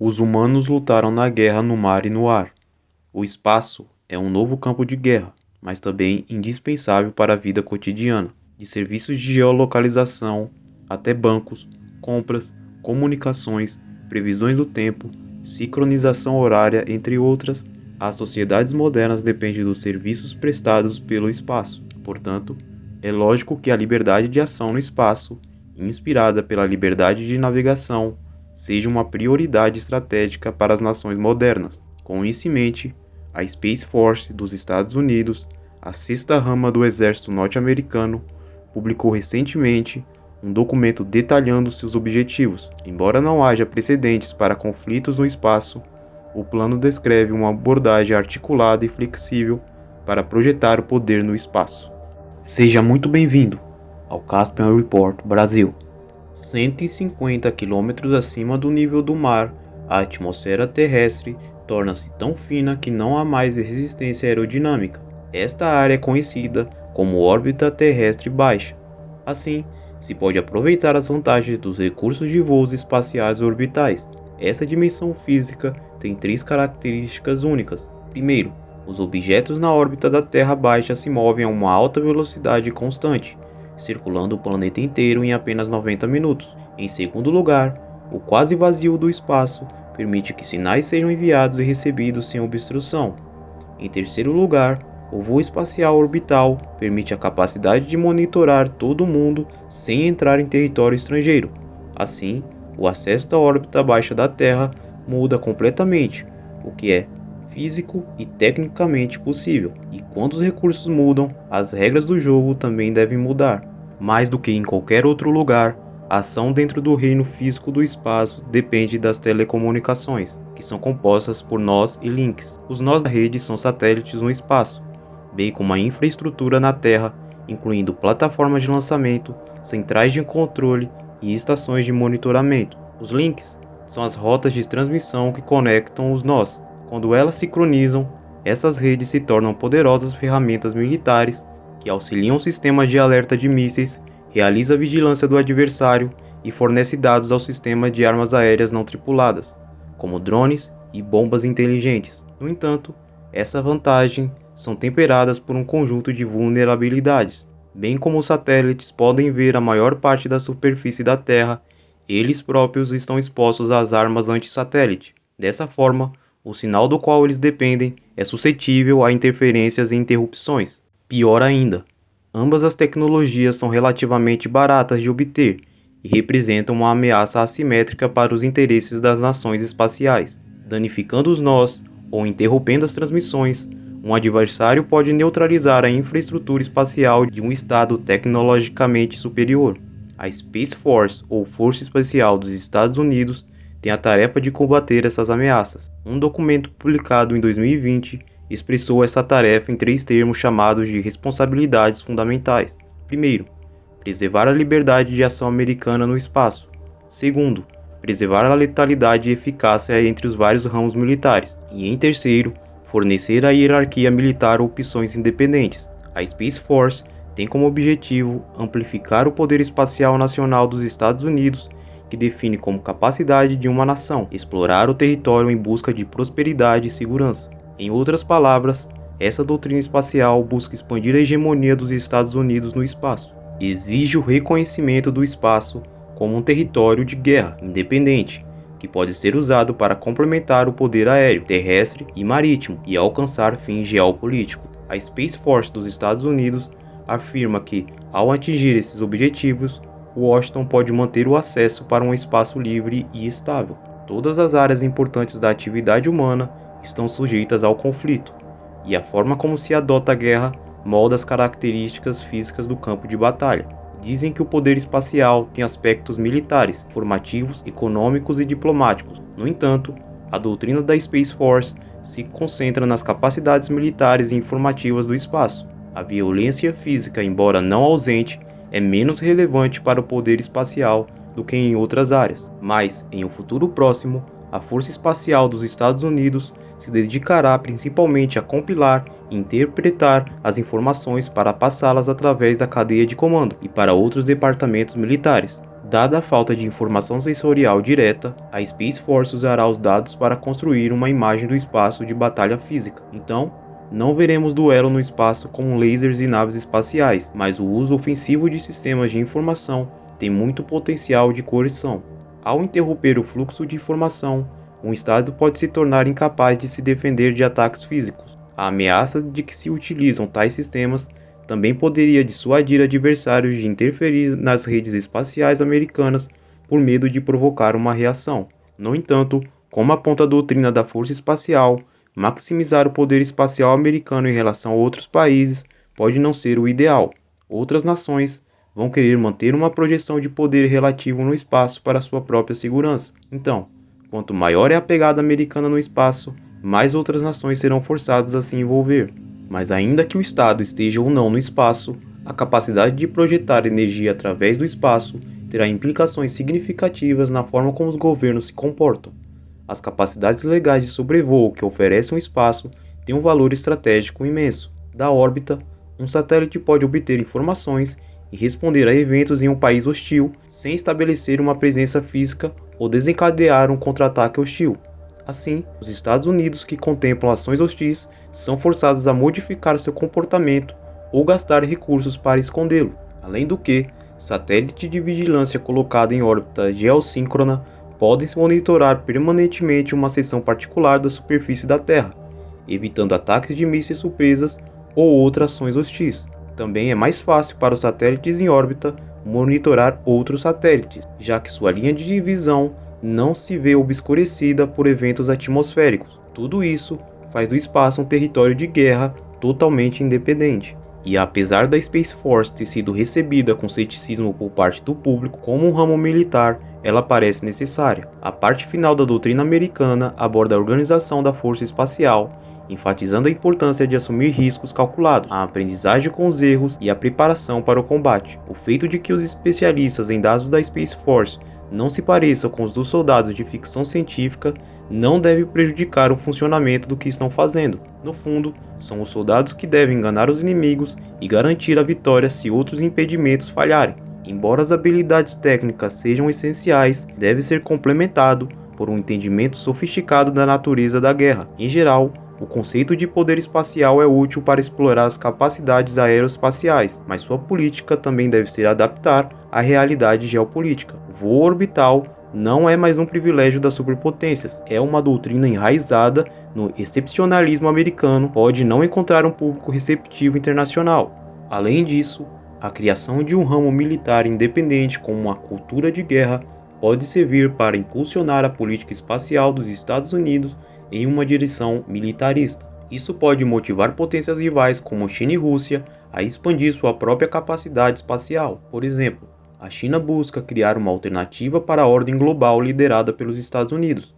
Os humanos lutaram na guerra no mar e no ar. O espaço é um novo campo de guerra, mas também indispensável para a vida cotidiana, de serviços de geolocalização até bancos, compras, comunicações, previsões do tempo, sincronização horária, entre outras. As sociedades modernas dependem dos serviços prestados pelo espaço. Portanto, é lógico que a liberdade de ação no espaço, inspirada pela liberdade de navegação, seja uma prioridade estratégica para as nações modernas. Com isso em mente, a Space Force dos Estados Unidos, a sexta rama do exército norte-americano, publicou recentemente um documento detalhando seus objetivos. Embora não haja precedentes para conflitos no espaço, o plano descreve uma abordagem articulada e flexível para projetar o poder no espaço. Seja muito bem-vindo ao Caspian Report Brasil. 150 quilômetros acima do nível do mar, a atmosfera terrestre torna-se tão fina que não há mais resistência aerodinâmica. Esta área é conhecida como órbita terrestre baixa. Assim, se pode aproveitar as vantagens dos recursos de voos espaciais orbitais. Essa dimensão física tem três características únicas. Primeiro, os objetos na órbita da Terra baixa se movem a uma alta velocidade constante, circulando o planeta inteiro em apenas 90 minutos. Em segundo lugar, o quase vazio do espaço permite que sinais sejam enviados e recebidos sem obstrução. Em terceiro lugar, o voo espacial orbital permite a capacidade de monitorar todo o mundo sem entrar em território estrangeiro. Assim, o acesso à órbita baixa da Terra muda completamente, o que é físico e tecnicamente possível. E quando os recursos mudam, as regras do jogo também devem mudar. Mais do que em qualquer outro lugar, a ação dentro do reino físico do espaço depende das telecomunicações, que são compostas por nós e links. Os nós da rede são satélites no espaço, bem como a infraestrutura na Terra, incluindo plataformas de lançamento, centrais de controle e estações de monitoramento. Os links são as rotas de transmissão que conectam os nós. Quando elas sincronizam, essas redes se tornam poderosas ferramentas militares que auxiliam sistemas de alerta de mísseis, realiza a vigilância do adversário e fornece dados ao sistema de armas aéreas não tripuladas, como drones e bombas inteligentes. No entanto, essa vantagem são temperadas por um conjunto de vulnerabilidades. Bem como os satélites podem ver a maior parte da superfície da Terra, eles próprios estão expostos às armas anti-satélite. Dessa forma, o sinal do qual eles dependem é suscetível a interferências e interrupções. Pior ainda, ambas as tecnologias são relativamente baratas de obter e representam uma ameaça assimétrica para os interesses das nações espaciais. Danificando os nós ou interrompendo as transmissões, um adversário pode neutralizar a infraestrutura espacial de um estado tecnologicamente superior. A Space Force, ou Força Espacial dos Estados Unidos, tem a tarefa de combater essas ameaças. Um documento publicado em 2020 expressou essa tarefa em três termos chamados de responsabilidades fundamentais. Primeiro, preservar a liberdade de ação americana no espaço. Segundo, preservar a letalidade e eficácia entre os vários ramos militares. E em terceiro, fornecer à hierarquia militar opções independentes. A Space Force tem como objetivo amplificar o poder espacial nacional dos Estados Unidos, que define como capacidade de uma nação explorar o território em busca de prosperidade e segurança. Em outras palavras, essa doutrina espacial busca expandir a hegemonia dos Estados Unidos no espaço. Exige o reconhecimento do espaço como um território de guerra independente, que pode ser usado para complementar o poder aéreo, terrestre e marítimo e alcançar fins geopolíticos. A Space Force dos Estados Unidos afirma que, ao atingir esses objetivos, Washington pode manter o acesso para um espaço livre e estável. Todas as áreas importantes da atividade humana estão sujeitas ao conflito, e a forma como se adota a guerra molda as características físicas do campo de batalha. Dizem que o poder espacial tem aspectos militares, formativos, econômicos e diplomáticos. No entanto, a doutrina da Space Force se concentra nas capacidades militares e informativas do espaço. A violência física, embora não ausente, é menos relevante para o poder espacial do que em outras áreas. Mas, em um futuro próximo, a Força Espacial dos Estados Unidos se dedicará principalmente a compilar e interpretar as informações para passá-las através da cadeia de comando e para outros departamentos militares. Dada a falta de informação sensorial direta, a Space Force usará os dados para construir uma imagem do espaço de batalha física. Então, não veremos duelo no espaço com lasers e naves espaciais, mas o uso ofensivo de sistemas de informação tem muito potencial de coerção. Ao interromper o fluxo de informação, um Estado pode se tornar incapaz de se defender de ataques físicos. A ameaça de que se utilizam tais sistemas também poderia dissuadir adversários de interferir nas redes espaciais americanas por medo de provocar uma reação. No entanto, como aponta a doutrina da Força Espacial, maximizar o poder espacial americano em relação a outros países pode não ser o ideal. Outras nações vão querer manter uma projeção de poder relativo no espaço para sua própria segurança. Então, quanto maior é a pegada americana no espaço, mais outras nações serão forçadas a se envolver. Mas ainda que o Estado esteja ou não no espaço, a capacidade de projetar energia através do espaço terá implicações significativas na forma como os governos se comportam. As capacidades legais de sobrevoo que oferece um espaço têm um valor estratégico imenso. Da órbita, um satélite pode obter informações e responder a eventos em um país hostil sem estabelecer uma presença física ou desencadear um contra-ataque hostil. Assim, os Estados Unidos que contemplam ações hostis são forçados a modificar seu comportamento ou gastar recursos para escondê-lo. Além do que, satélites de vigilância colocados em órbita geossíncrona podem monitorar permanentemente uma seção particular da superfície da Terra, evitando ataques de mísseis surpresas ou outras ações hostis. Também é mais fácil para os satélites em órbita monitorar outros satélites, já que sua linha de visão não se vê obscurecida por eventos atmosféricos. Tudo isso faz do espaço um território de guerra totalmente independente. E apesar da Space Force ter sido recebida com ceticismo por parte do público como um ramo militar, ela parece necessária. A parte final da doutrina americana aborda a organização da força espacial, enfatizando a importância de assumir riscos calculados, a aprendizagem com os erros e a preparação para o combate. O feito de que os especialistas em dados da Space Force não se pareçam com os dos soldados de ficção científica não deve prejudicar o funcionamento do que estão fazendo. No fundo, são os soldados que devem enganar os inimigos e garantir a vitória se outros impedimentos falharem. Embora as habilidades técnicas sejam essenciais, deve ser complementado por um entendimento sofisticado da natureza da guerra. Em geral, o conceito de poder espacial é útil para explorar as capacidades aeroespaciais, mas sua política também deve se adaptar à realidade geopolítica. O voo orbital não é mais um privilégio das superpotências, é uma doutrina enraizada no excepcionalismo americano, pode não encontrar um público receptivo internacional. Além disso, a criação de um ramo militar independente com uma cultura de guerra pode servir para impulsionar a política espacial dos Estados Unidos em uma direção militarista. Isso pode motivar potências rivais como China e Rússia a expandir sua própria capacidade espacial. Por exemplo, a China busca criar uma alternativa para a ordem global liderada pelos Estados Unidos,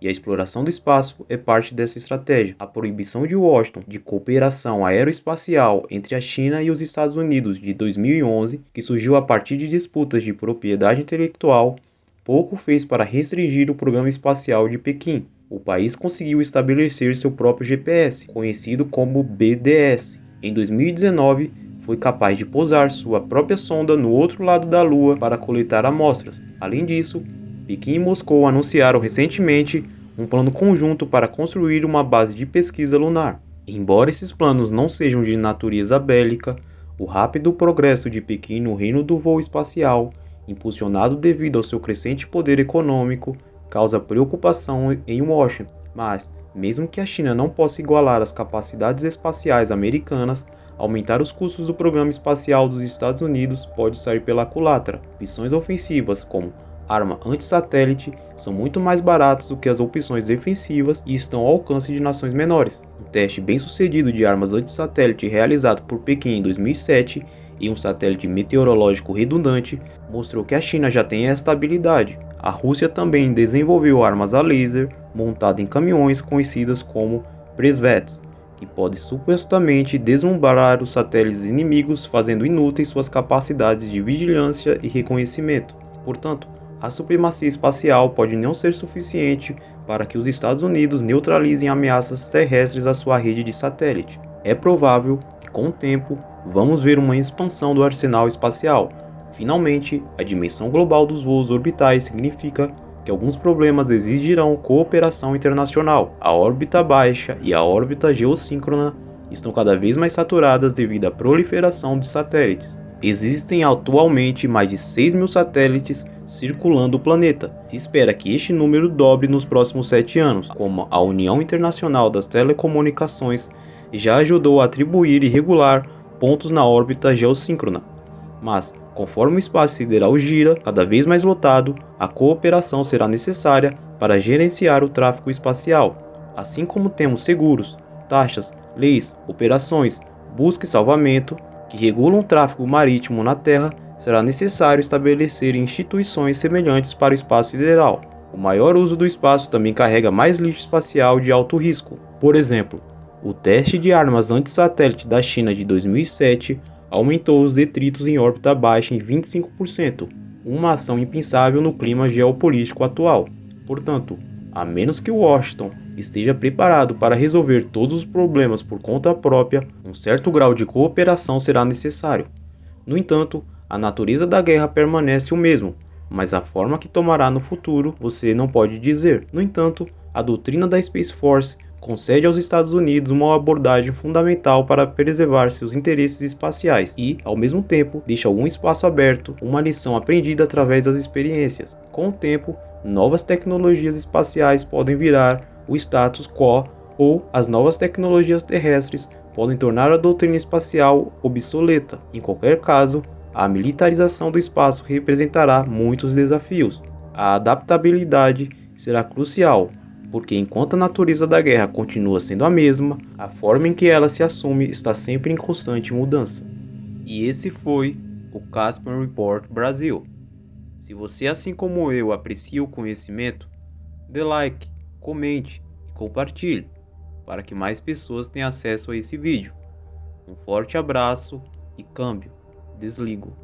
e a exploração do espaço é parte dessa estratégia. A proibição de Washington de cooperação aeroespacial entre a China e os Estados Unidos de 2011, que surgiu a partir de disputas de propriedade intelectual, pouco fez para restringir o programa espacial de Pequim. O país conseguiu estabelecer seu próprio GPS, conhecido como BDS. Em 2019, foi capaz de pousar sua própria sonda no outro lado da Lua para coletar amostras. Além disso, Pequim e Moscou anunciaram recentemente um plano conjunto para construir uma base de pesquisa lunar. Embora esses planos não sejam de natureza bélica, o rápido progresso de Pequim no reino do voo espacial, impulsionado devido ao seu crescente poder econômico, causa preocupação em Washington. Mas, mesmo que a China não possa igualar as capacidades espaciais americanas, aumentar os custos do programa espacial dos Estados Unidos pode sair pela culatra. Missões ofensivas como arma anti-satélite são muito mais baratas do que as opções defensivas e estão ao alcance de nações menores. Um teste bem sucedido de armas anti-satélite realizado por Pequim em 2007 e um satélite meteorológico redundante mostrou que a China já tem esta habilidade. A Rússia também desenvolveu armas a laser montadas em caminhões conhecidas como Przevets, que podem supostamente deslumbrar os satélites inimigos, fazendo inúteis suas capacidades de vigilância e reconhecimento. Portanto, a supremacia espacial pode não ser suficiente para que os Estados Unidos neutralizem ameaças terrestres à sua rede de satélite. É provável que, com o tempo, vamos ver uma expansão do arsenal espacial, Finalmente, a dimensão global dos voos orbitais significa que alguns problemas exigirão cooperação internacional. A órbita baixa e a órbita geossíncrona estão cada vez mais saturadas devido à proliferação de satélites. Existem atualmente mais de 6.000 satélites circulando o planeta. Se espera que este número dobre nos próximos 7 anos, como a União Internacional das Telecomunicações já ajudou a atribuir e regular pontos na órbita geossíncrona. Mas, conforme o espaço sideral gira cada vez mais lotado, a cooperação será necessária para gerenciar o tráfego espacial. Assim como temos seguros, taxas, leis, operações, busca e salvamento que regulam o tráfego marítimo na Terra, será necessário estabelecer instituições semelhantes para o espaço sideral. O maior uso do espaço também carrega mais lixo espacial de alto risco. Por exemplo, o teste de armas anti-satélite da China de 2007 aumentou os detritos em órbita baixa em 25%, uma ação impensável no clima geopolítico atual. Portanto, a menos que Washington esteja preparado para resolver todos os problemas por conta própria, um certo grau de cooperação será necessário. No entanto, a natureza da guerra permanece o mesmo, mas a forma que tomará no futuro você não pode dizer. No entanto, a doutrina da Space Force concede aos Estados Unidos uma abordagem fundamental para preservar seus interesses espaciais e, ao mesmo tempo, deixa algum espaço aberto, uma lição aprendida através das experiências. Com o tempo, novas tecnologias espaciais podem virar o status quo ou as novas tecnologias terrestres podem tornar a doutrina espacial obsoleta. Em qualquer caso, a militarização do espaço representará muitos desafios. A adaptabilidade será crucial, porque enquanto a natureza da guerra continua sendo a mesma, a forma em que ela se assume está sempre em constante mudança. E esse foi o Caspian Report Brasil. Se você, assim como eu, aprecia o conhecimento, dê like, comente e compartilhe, para que mais pessoas tenham acesso a esse vídeo. Um forte abraço e câmbio. Desligo.